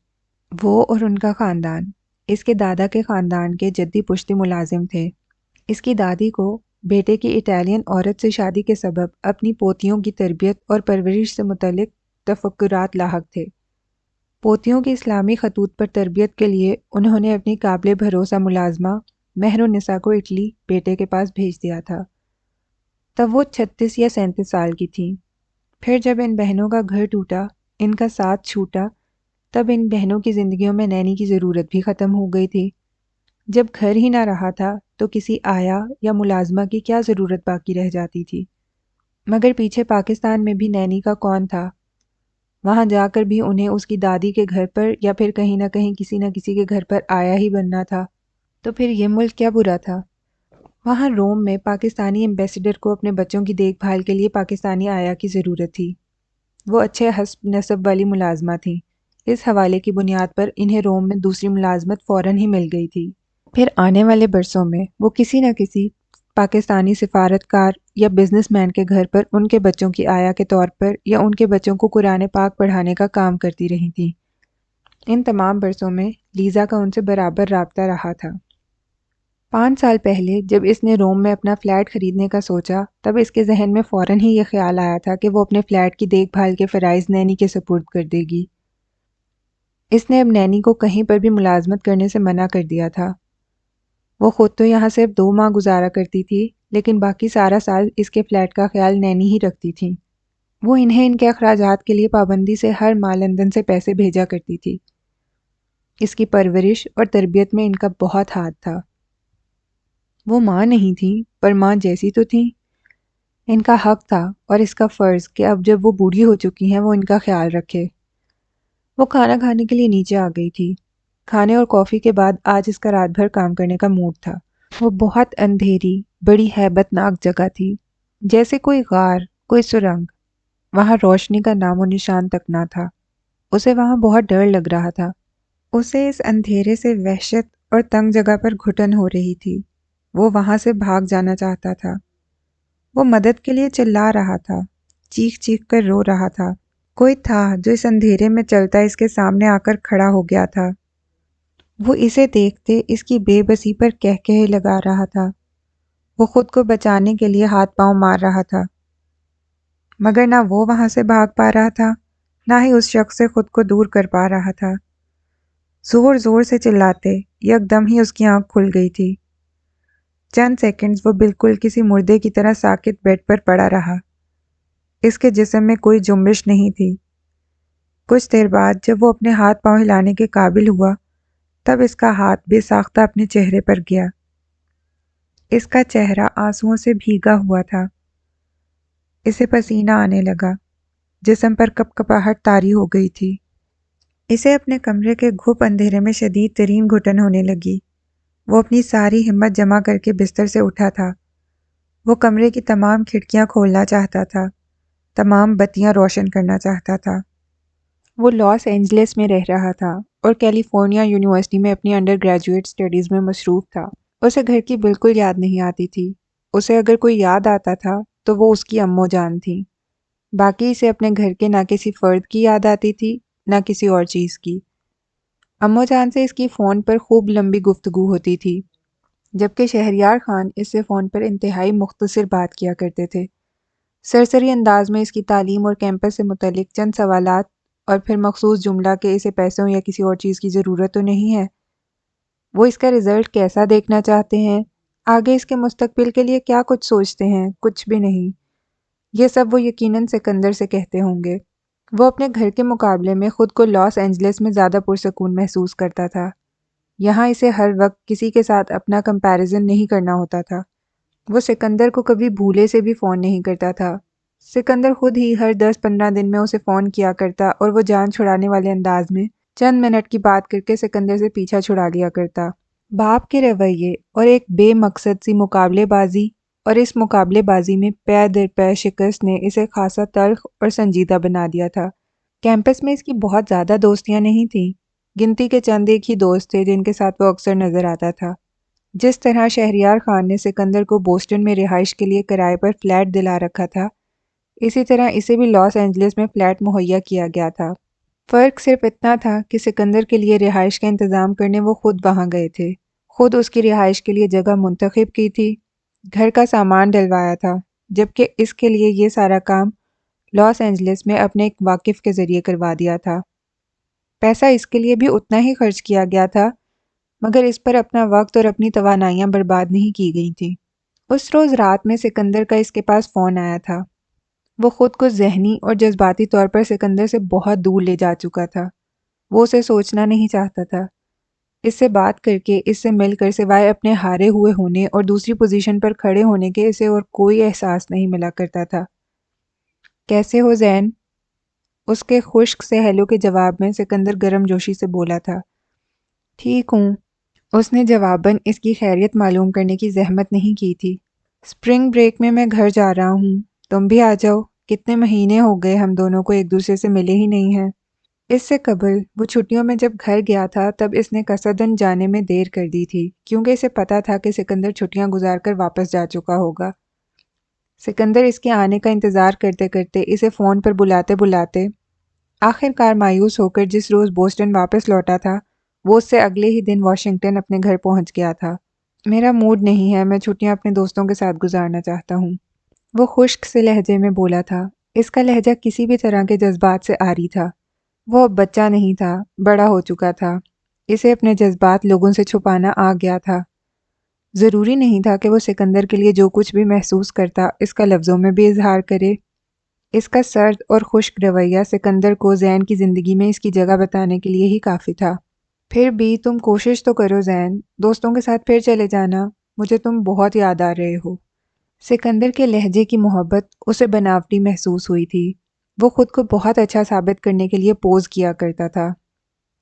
A: وہ اور ان کا خاندان اس کے دادا کے خاندان کے جدی پشتی ملازم تھے۔ اس کی دادی کو بیٹے کی اٹالین عورت سے شادی کے سبب اپنی پوتیوں کی تربیت اور پرورش سے متعلق تفکرات لاحق تھے۔ پوتیوں کی اسلامی خطوط پر تربیت کے لیے انہوں نے اپنی قابل بھروسہ ملازمہ مہر النساء کو اٹلی بیٹے کے پاس بھیج دیا تھا۔ تب وہ 36 یا 37 سال کی تھیں۔ پھر جب ان بہنوں کا گھر ٹوٹا، ان کا ساتھ چھوٹا، تب ان بہنوں کی زندگیوں میں نینی کی ضرورت بھی ختم ہو گئی تھی۔ جب گھر ہی نہ رہا تھا تو کسی آیا یا ملازمہ کی کیا ضرورت باقی رہ جاتی تھی؟ مگر پیچھے پاکستان میں بھی نینی کا کون تھا؟ وہاں جا کر بھی انہیں اس کی دادی کے گھر پر یا پھر کہیں نہ کہیں کسی نہ کسی کے گھر پر آیا ہی بننا تھا۔ تو پھر یہ ملک کیا برا تھا؟ وہاں روم میں پاکستانی ایمبیسڈر کو اپنے بچوں کی دیکھ بھال کے لیے پاکستانی آیا کی ضرورت تھی۔ وہ اچھے حسب نسب والی ملازمہ تھیں، اس حوالے کی بنیاد پر انہیں روم میں دوسری ملازمت فوراً ہی مل گئی تھی۔ پھر آنے والے برسوں میں وہ کسی نہ کسی پاکستانی سفارتکار یا بزنس مین کے گھر پر ان کے بچوں کی آیا کے طور پر یا ان کے بچوں کو قرآن پاک پڑھانے کا کام کرتی رہی تھیں۔ ان تمام برسوں میں لیزا کا ان سے برابر رابطہ رہا تھا۔ 5 سال پہلے جب اس نے روم میں اپنا فلیٹ خریدنے کا سوچا، تب اس کے ذہن میں فوراً ہی یہ خیال آیا تھا کہ وہ اپنے فلیٹ کی دیکھ بھال کے فرائض نینی کے سپرد کر دے گی۔ اس نے اب نینی کو کہیں پر بھی ملازمت کرنے سے منع کر دیا تھا۔ وہ خود تو یہاں صرف 2 ماہ گزارا کرتی تھی، لیکن باقی سارا سال اس کے فلیٹ کا خیال نینی ہی رکھتی تھیں۔ وہ انہیں ان کے اخراجات کے لیے پابندی سے ہر ماہ لندن سے پیسے بھیجا کرتی تھی۔ اس کی پرورش اور تربیت میں ان کا بہت ہاتھ تھا۔ وہ ماں نہیں تھیں، پر ماں جیسی تو تھیں۔ ان کا حق تھا اور اس کا فرض کہ اب جب وہ بوڑھی ہو چکی ہیں وہ ان کا خیال رکھے۔ وہ کھانا کھانے کے لیے نیچے آ گئی تھی۔ کھانے اور کافی کے بعد آج اس کا رات بھر کام کرنے کا موڈ تھا۔ وہ بہت اندھیری، بڑی ہیبت ناک جگہ تھی، جیسے کوئی غار، کوئی سرنگ۔ وہاں روشنی کا نام و نشان تک نہ تھا۔ اسے وہاں بہت ڈر لگ رہا تھا۔ اسے اس اندھیرے سے وحشت اور تنگ جگہ پر گھٹن ہو رہی تھی۔ وہ وہاں سے بھاگ جانا چاہتا تھا۔ وہ مدد کے لیے چلا رہا تھا، چیخ چیخ کر رو رہا تھا۔ کوئی تھا جو اس اندھیرے میں چلتا اس کے سامنے آ کر کھڑا ہو گیا تھا۔ وہ اسے دیکھتے اس کی بے بسی پر کہکہے لگا رہا تھا۔ وہ خود کو بچانے کے لیے ہاتھ پاؤں مار رہا تھا، مگر نہ وہ وہاں سے بھاگ پا رہا تھا، نہ ہی اس شخص سے خود کو دور کر پا رہا تھا۔ زور زور سے چلاتے یکدم ہی اس کی آنکھ کھل گئی تھی۔ چند سیکنڈز وہ بالکل کسی مردے کی طرح ساکت بیڈ پر پڑا رہا۔ اس کے جسم میں کوئی جنبش نہیں تھی۔ کچھ دیر بعد جب وہ اپنے ہاتھ پاؤں ہلانے کے قابل ہوا، تب اس کا ہاتھ بے ساختہ اپنے چہرے پر گیا۔ اس کا چہرہ آنسوؤں سے بھیگا ہوا تھا۔ اسے پسینہ آنے لگا، جسم پر کپ کپاہٹ طاری ہو گئی تھی۔ اسے اپنے کمرے کے گھپ اندھیرے میں شدید ترین گھٹن ہونے لگی۔ وہ اپنی ساری ہمت جمع کر کے بستر سے اٹھا تھا۔ وہ کمرے کی تمام کھڑکیاں کھولنا چاہتا تھا، تمام بتیاں روشن کرنا چاہتا تھا۔ وہ لاس اینجلس میں رہ رہا تھا اور کیلیفورنیا یونیورسٹی میں اپنی انڈر گریجویٹ اسٹڈیز میں مصروف تھا۔ اسے گھر کی بالکل یاد نہیں آتی تھی۔ اسے اگر کوئی یاد آتا تھا تو وہ اس کی امّو جان تھیں، باقی اسے اپنے گھر کے نہ کسی فرد کی یاد آتی تھی نہ کسی اور چیز کی۔ امّو جان سے اس کی فون پر خوب لمبی گفتگو ہوتی تھی، جبکہ شہریار خان اس سے فون پر انتہائی مختصر بات کیا کرتے تھے، سرسری انداز میں اس کی تعلیم اور کیمپس سے متعلق چند سوالات اور پھر مخصوص جملہ کہ اسے پیسوں یا کسی اور چیز کی ضرورت تو نہیں ہے، وہ اس کا رزلٹ کیسا دیکھنا چاہتے ہیں، آگے اس کے مستقبل کے لیے کیا کچھ سوچتے ہیں، کچھ بھی نہیں۔ یہ سب وہ یقیناً سکندر سے کہتے ہوں گے۔ وہ اپنے گھر کے مقابلے میں خود کو لاس اینجلس میں زیادہ پرسکون محسوس کرتا تھا۔ یہاں اسے ہر وقت کسی کے ساتھ اپنا کمپیریزن نہیں کرنا ہوتا تھا۔ وہ سکندر کو کبھی بھولے سے بھی فون نہیں کرتا تھا۔ سکندر خود ہی ہر 10-15 دن میں اسے فون کیا کرتا اور وہ جان چھڑانے والے انداز میں چند منٹ کی بات کر کے سکندر سے پیچھا چھڑا لیا کرتا۔ باپ کے رویے اور ایک بے مقصد سی مقابلے بازی اور اس مقابلے بازی میں پے در پے شکست نے اسے خاصا تلخ اور سنجیدہ بنا دیا تھا۔ کیمپس میں اس کی بہت زیادہ دوستیاں نہیں تھیں، گنتی کے چند ایک ہی دوست تھے جن کے ساتھ وہ اکثر نظر آتا تھا۔ جس طرح شہریار خان نے سکندر کو بوسٹن میں رہائش کے لیے کرائے پر فلیٹ دلا رکھا تھا، اسی طرح اسے بھی لاس اینجلس میں فلیٹ مہیا کیا گیا تھا۔ فرق صرف اتنا تھا کہ سکندر کے لیے رہائش کا انتظام کرنے وہ خود وہاں گئے تھے، خود اس کی رہائش کے لیے جگہ منتخب کی تھی، گھر کا سامان ڈلوایا تھا، جبکہ اس کے لیے یہ سارا کام لاس اینجلس میں اپنے ایک واقف کے ذریعے کروا دیا تھا۔ پیسہ اس کے لیے بھی اتنا ہی خرچ کیا گیا تھا، مگر اس پر اپنا وقت اور اپنی توانائیاں برباد نہیں کی گئی تھیں۔ اس روز رات میں سکندر کا اس کے پاس فون آیا تھا۔ وہ خود کو ذہنی اور جذباتی طور پر سکندر سے بہت دور لے جا چکا تھا۔ وہ اسے سوچنا نہیں چاہتا تھا۔ اس سے بات کر کے، اس سے مل کر سوائے اپنے ہارے ہوئے ہونے اور دوسری پوزیشن پر کھڑے ہونے کے اسے اور کوئی احساس نہیں ملا کرتا تھا۔ کیسے ہو زین؟ اس کے خشک سے ہیلو کے جواب میں سکندر گرم جوشی سے بولا تھا۔ ٹھیک ہوں۔ اس نے جواباً اس کی خیریت معلوم کرنے کی زحمت نہیں کی تھی۔ اسپرنگ بریک میں گھر جا رہا ہوں، تم بھی آ جاؤ، کتنے مہینے ہو گئے ہم دونوں کو ایک دوسرے سے ملے ہی نہیں ہیں۔ اس سے قبل وہ چھٹیوں میں جب گھر گیا تھا تب اس نے قصداً جانے میں دیر کر دی تھی، کیونکہ اسے پتا تھا کہ سکندر چھٹیاں گزار کر واپس جا چکا ہوگا۔ سکندر اس کے آنے کا انتظار کرتے کرتے، اسے فون پر بلاتے بلاتے، آخر کار مایوس ہو کر جس روز بوسٹن واپس لوٹا تھا، وہ اس سے اگلے ہی دن واشنگٹن اپنے گھر پہنچ گیا تھا۔ میرا موڈ نہیں ہے، میں چھٹیاں اپنے دوستوں کے ساتھ گزارنا چاہتا ہوں، وہ خشک سے لہجے میں بولا تھا۔ اس کا لہجہ کسی بھی طرح کے جذبات سے عاری تھا۔ وہ اب بچہ نہیں تھا، بڑا ہو چکا تھا۔ اسے اپنے جذبات لوگوں سے چھپانا آ گیا تھا۔ ضروری نہیں تھا کہ وہ سکندر کے لیے جو کچھ بھی محسوس کرتا اس کا لفظوں میں بھی اظہار کرے۔ اس کا سرد اور خشک رویہ سکندر کو زین کی زندگی میں اس کی جگہ بتانے کے لیے ہی کافی تھا۔ پھر بھی تم کوشش تو کرو زین، دوستوں کے ساتھ پھر چلے جانا، مجھے تم بہت یاد آ رہے ہو۔ سکندر کے لہجے کی محبت اسے بناوٹی محسوس ہوئی تھی۔ وہ خود کو بہت اچھا ثابت کرنے کے لیے پوز کیا کرتا تھا۔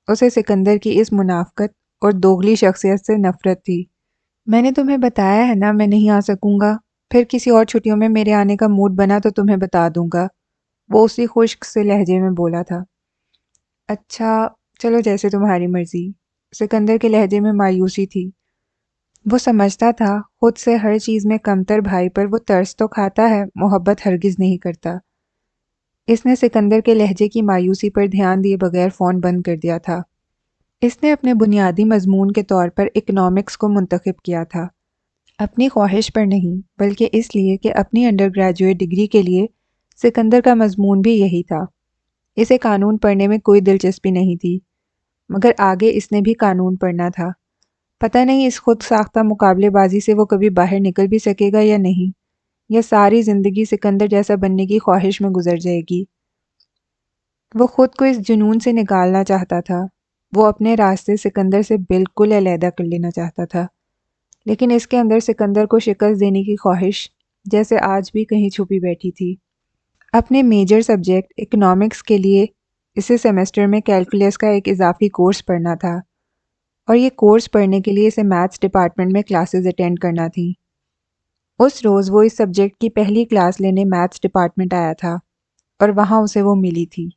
A: اسے سکندر کی اس منافقت اور دوغلی شخصیت سے نفرت تھی۔ میں نے تمہیں بتایا ہے نا میں نہیں آ سکوں گا، پھر کسی اور چھٹیوں میں میرے آنے کا موڈ بنا تو تمہیں بتا دوں گا، وہ اسی خشک سے لہجے میں بولا تھا۔ اچھا چلو جیسے تمہاری مرضی۔ سکندر کے لہجے میں مایوسی تھی۔ وہ سمجھتا تھا خود سے ہر چیز میں کمتر بھائی پر وہ ترس تو کھاتا ہے، محبت ہرگز نہیں کرتا۔ اس نے سکندر کے لہجے کی مایوسی پر دھیان دیے بغیر فون بند کر دیا تھا۔ اس نے اپنے بنیادی مضمون کے طور پر اکنامکس کو منتخب کیا تھا، اپنی خواہش پر نہیں، بلکہ اس لیے کہ اپنی انڈر گریجویٹ ڈگری کے لیے سکندر کا مضمون بھی یہی تھا۔ اسے قانون پڑھنے میں کوئی دلچسپی نہیں تھی، مگر آگے اس نے بھی قانون پڑھنا تھا۔ پتہ نہیں اس خود ساختہ مقابلے بازی سے وہ کبھی باہر نکل بھی سکے گا یا نہیں، یا ساری زندگی سکندر جیسا بننے کی خواہش میں گزر جائے گی۔ وہ خود کو اس جنون سے نکالنا چاہتا تھا۔ وہ اپنے راستے سکندر سے بالکل علیحدہ کر لینا چاہتا تھا، لیکن اس کے اندر سکندر کو شکست دینے کی خواہش جیسے آج بھی کہیں چھپی بیٹھی تھی۔ اپنے میجر سبجیکٹ اکنامکس کے لیے اسے سیمسٹر میں کیلکولیس کا ایک اضافی کورس پڑھنا تھا، اور یہ کورس پڑھنے کے لیے اسے میتھس ڈپارٹمنٹ میں کلاسز اٹینڈ کرنا تھیں۔ اس روز وہ اس سبجیکٹ کی پہلی کلاس لینے میتھس ڈپارٹمنٹ آیا تھا، اور وہاں اسے وہ ملی تھی،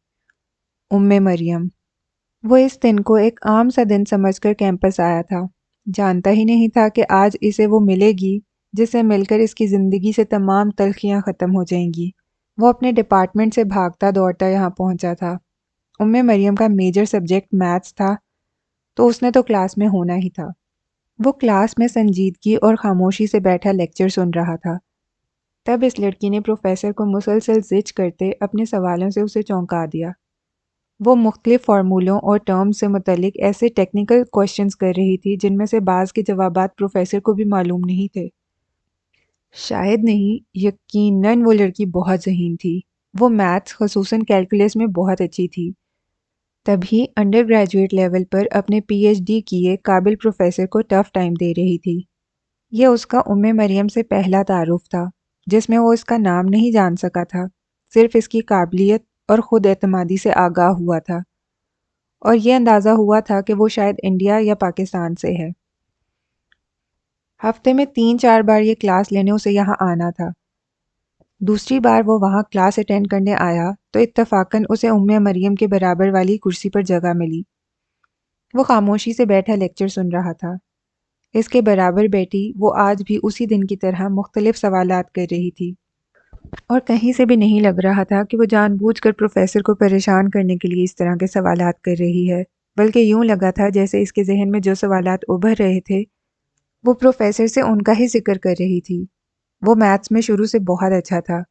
A: مریم۔ وہ اس دن کو ایک عام سا دن سمجھ کر کیمپس آیا تھا، جانتا ہی نہیں تھا کہ آج اسے وہ ملے گی جس سے مل کر اس کی زندگی سے تمام تلخیاں ختم ہو جائیں گی۔ وہ اپنے ڈپارٹمنٹ سے بھاگتا دوڑتا یہاں پہنچا تھا۔ مریم کا میجر سبجیکٹ میتھس تھا، تو اس نے تو کلاس میں ہونا ہی تھا۔ وہ کلاس میں سنجیدگی اور خاموشی سے بیٹھا لیکچر سن رہا تھا۔ تب اس لڑکی نے پروفیسر کو مسلسل زج کرتے اپنے سوالوں سے اسے چونکا دیا۔ وہ مختلف فارمولوں اور ٹرمز سے متعلق ایسے ٹیکنیکل کوشچنز کر رہی تھی جن میں سے بعض کے جوابات پروفیسر کو بھی معلوم نہیں تھے۔ شاید نہیں، یقیناً وہ لڑکی بہت ذہین تھی۔ وہ میتھس خصوصاً کیلکولیس میں بہت اچھی تھی۔ تبھی انڈر گریجویٹ لیول پر اپنے پی ایچ ڈی کیے قابل پروفیسر کو ٹف ٹائم دے رہی تھی۔ یہ اس کا مریم سے پہلا تعارف تھا جس میں وہ اس کا نام نہیں جان سکا تھا، صرف اس کی قابلیت اور خود اعتمادی سے آگاہ ہوا تھا، اور یہ اندازہ ہوا تھا کہ وہ شاید انڈیا یا پاکستان سے ہے۔ ہفتے میں 3-4 بار یہ کلاس لینے اسے یہاں آنا تھا۔ دوسری بار وہ وہاں کلاس اٹینڈ کرنے آیا تو اتفاقاً اسے مریم کے برابر والی کرسی پر جگہ ملی۔ وہ خاموشی سے بیٹھا لیکچر سن رہا تھا۔ اس کے برابر بیٹھی وہ آج بھی اسی دن کی طرح مختلف سوالات کر رہی تھی، اور کہیں سے بھی نہیں لگ رہا تھا کہ وہ جان بوجھ کر پروفیسر کو پریشان کرنے کے لیے اس طرح کے سوالات کر رہی ہے، بلکہ یوں لگا تھا جیسے اس کے ذہن میں جو سوالات ابھر رہے تھے وہ پروفیسر سے ان کا ہی ذکر کر رہی تھی۔ وہ میتھس میں شروع سے بہت اچھا تھا۔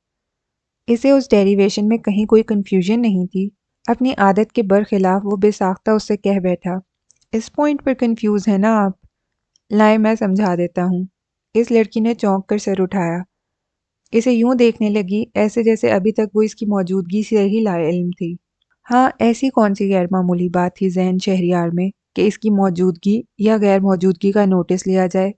A: اسے اس ڈیریویشن میں کہیں کوئی کنفیوژن نہیں تھی۔ اپنی عادت کے برخلاف وہ بے ساختہ اس سے کہہ بیٹھا، اس پوائنٹ پر کنفیوز ہے نا آپ؟ لائیں میں سمجھا دیتا ہوں۔ اس لڑکی نے چونک کر سر اٹھایا۔ اسے یوں دیکھنے لگی ایسے جیسے ابھی تک وہ اس کی موجودگی سے ہی لا علم تھی۔ ہاں، ایسی کون سی غیر معمولی بات تھی ذہن شہریار میں کہ اس کی موجودگی یا غیر موجودگی کا نوٹس لیا جائے؟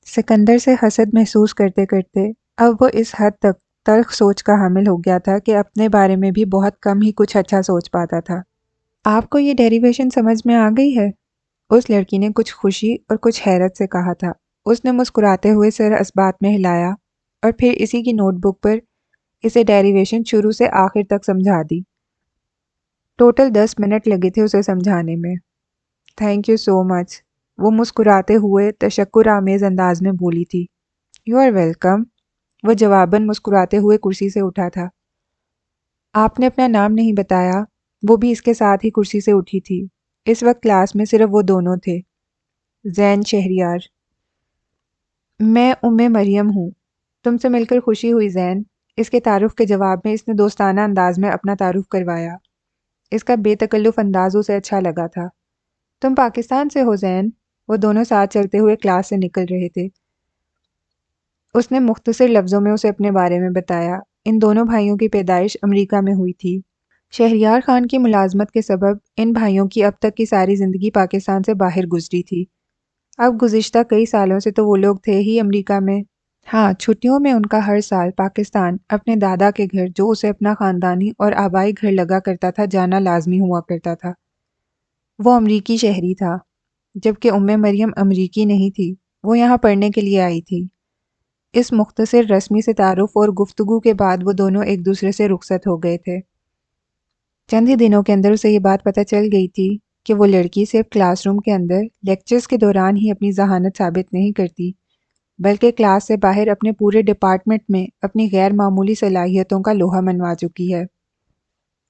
A: سکندر سے حسد محسوس کرتے کرتے اب وہ اس حد تک تلخ سوچ کا حامل ہو گیا تھا کہ اپنے بارے میں بھی بہت کم ہی کچھ اچھا سوچ پاتا تھا۔ آپ کو یہ ڈیریویشن سمجھ میں آ گئی ہے؟ اس لڑکی نے کچھ خوشی اور کچھ حیرت سے کہا تھا۔ اس نے مسکراتے ہوئے سر اثبات میں ہلایا اور پھر اسی کی نوٹ بک پر اسے ڈیریویشن شروع سے آخر تک سمجھا دی۔ ٹوٹل 10 منٹ لگے تھے اسے سمجھانے میں۔ تھینک یو سو مچ، وہ مسکراتے ہوئے تشکر آمیز انداز میں بولی تھی۔ یو آر ویلکم، وہ جواباً مسکراتے ہوئے کرسی سے اٹھا تھا۔ آپ نے اپنا نام نہیں بتایا، وہ بھی اس کے ساتھ ہی کرسی سے اٹھی تھی۔ اس وقت کلاس میں صرف وہ دونوں تھے۔ زین شہریار۔ میں مریم ہوں۔ تم سے مل کر خوشی ہوئی زین۔ اس کے تعارف کے جواب میں اس نے دوستانہ انداز میں اپنا تعارف کروایا۔ اس کا بے تکلف انداز اسے اچھا لگا تھا۔ تم پاکستان سے ہو زین؟ وہ دونوں ساتھ چلتے ہوئے کلاس سے نکل رہے تھے۔ اس نے مختصر لفظوں میں اسے اپنے بارے میں بتایا۔ ان دونوں بھائیوں کی پیدائش امریکہ میں ہوئی تھی۔ شہریار خان کی ملازمت کے سبب ان بھائیوں کی اب تک کی ساری زندگی پاکستان سے باہر گزری تھی۔ اب گزشتہ کئی سالوں سے تو وہ لوگ تھے ہی امریکہ میں۔ ہاں، چھٹیوں میں ان کا ہر سال پاکستان اپنے دادا کے گھر، جو اسے اپنا خاندانی اور آبائی گھر لگا کرتا تھا، جانا لازمی ہوا کرتا تھا۔ وہ امریکی شہری تھا، جبکہ مریم امریکی نہیں تھی، وہ یہاں پڑھنے کے لیے آئی تھی۔ اس مختصر رسمی سے تعارف اور گفتگو کے بعد وہ دونوں ایک دوسرے سے رخصت ہو گئے تھے۔ چند ہی دنوں کے اندر اسے یہ بات پتہ چل گئی تھی کہ وہ لڑکی صرف کلاس روم کے اندر لیکچرز کے دوران ہی اپنی ذہانت ثابت نہیں کرتی، بلکہ کلاس سے باہر اپنے پورے ڈپارٹمنٹ میں اپنی غیر معمولی صلاحیتوں کا لوہا منوا چکی ہے۔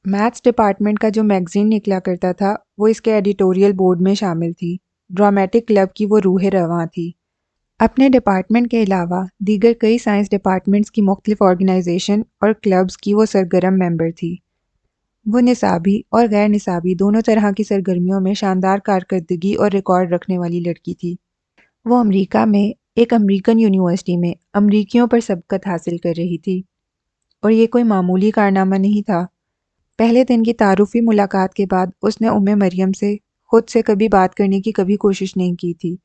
A: میتھس ڈپارٹمنٹ کا جو میگزین نکلا کرتا تھا وہ اس کے ایڈیٹوریل بورڈ میں شامل تھی۔ ڈرامیٹک کلب کی وہ روح رواں تھی۔ اپنے ڈپارٹمنٹ کے علاوہ دیگر کئی سائنس ڈپارٹمنٹس کی مختلف آرگنائزیشن اور کلبز کی وہ سرگرم ممبر تھی۔ وہ نصابی اور غیر نصابی دونوں طرح کی سرگرمیوں میں شاندار کارکردگی اور ریکارڈ رکھنے والی لڑکی تھی۔ وہ امریکہ میں ایک امریکن یونیورسٹی میں امریکیوں پر سبقت حاصل کر رہی تھی، اور یہ کوئی معمولی کارنامہ نہیں تھا۔ پہلے دن کی تعارفی ملاقات کے بعد اس نے مریم سے خود سے کبھی بات کرنے کی کبھی کوشش نہیں کی تھی۔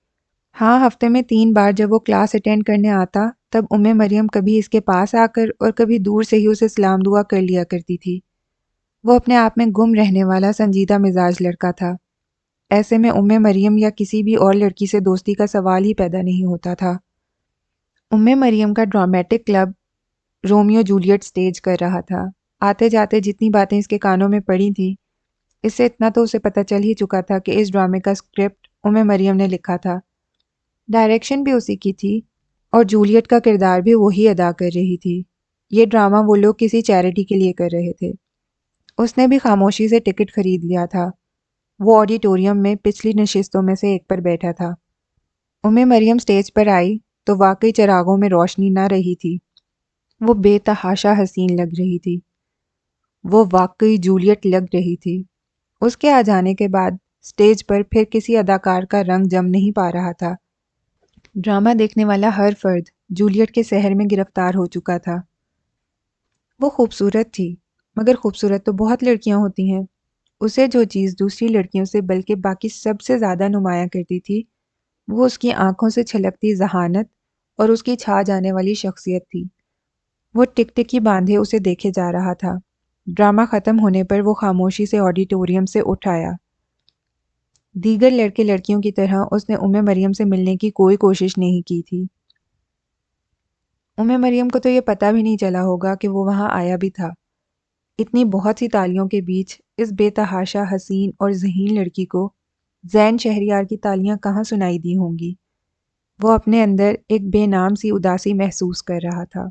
A: ہاں، ہفتے میں 3 بار جب وہ کلاس اٹینڈ کرنے آتا تب مریم کبھی اس کے پاس آ کر اور کبھی دور سے ہی اسے سلام دعا کر لیا کرتی تھی۔ وہ اپنے آپ میں گم رہنے والا سنجیدہ مزاج لڑکا تھا۔ ایسے میں مریم یا کسی بھی اور لڑکی سے دوستی کا سوال ہی پیدا نہیں ہوتا تھا۔ مریم کا dramatic club Romeo Juliet stage کر رہا تھا۔ آتے جاتے جتنی باتیں اس کے کانوں میں پڑی تھیں، اس سے اتنا تو اسے پتہ چل ہی چکا تھا کہ اس ڈرامے کا اسکرپٹ مریم نے لکھا تھا۔ ڈائریکشن بھی اسی کی تھی۔ اور جولیٹ کا کردار بھی وہی ادا کر رہی تھی۔ یہ ڈرامہ وہ لوگ کسی چیریٹی کے لیے کر رہے تھے۔ اس نے بھی خاموشی سے ٹکٹ خرید لیا تھا۔ وہ آڈیٹوریم میں پچھلی نشستوں میں سے ایک پر بیٹھا تھا۔ مریم سٹیج پر آئی تو واقعی چراغوں میں روشنی نہ رہی تھی۔ وہ بے تحاشا حسین لگ رہی تھی۔ وہ واقعی جولیٹ لگ رہی تھی۔ اس کے آ جانے کے بعد سٹیج پر پھر کسی اداکار کا رنگ جم نہیں پا رہا تھا۔ ڈرامہ دیکھنے والا ہر فرد جولیٹ کے سحر میں گرفتار ہو چکا تھا۔ وہ خوبصورت تھی، مگر خوبصورت تو بہت لڑکیاں ہوتی ہیں۔ اسے جو چیز دوسری لڑکیوں سے بلکہ باقی سب سے زیادہ نمایاں کرتی تھی، وہ اس کی آنکھوں سے چھلکتی ذہانت اور اس کی چھا جانے والی شخصیت تھی۔ وہ ٹکٹکی باندھے اسے دیکھے جا رہا تھا۔ ڈرامہ ختم ہونے پر وہ خاموشی سے آڈیٹوریم سے اٹھ آیا۔ دیگر لڑکے لڑکیوں کی طرح اس نے مریم سے ملنے کی کوئی کوشش نہیں کی تھی۔ مریم کو تو یہ پتہ بھی نہیں چلا ہوگا کہ وہ وہاں آیا بھی تھا۔ اتنی بہت سی تالیوں کے بیچ اس بے تحاشا حسین اور ذہین لڑکی کو زین شہریار کی تالیاں کہاں سنائی دی ہوں گی۔ وہ اپنے اندر ایک بے نام سی اداسی محسوس کر رہا تھا۔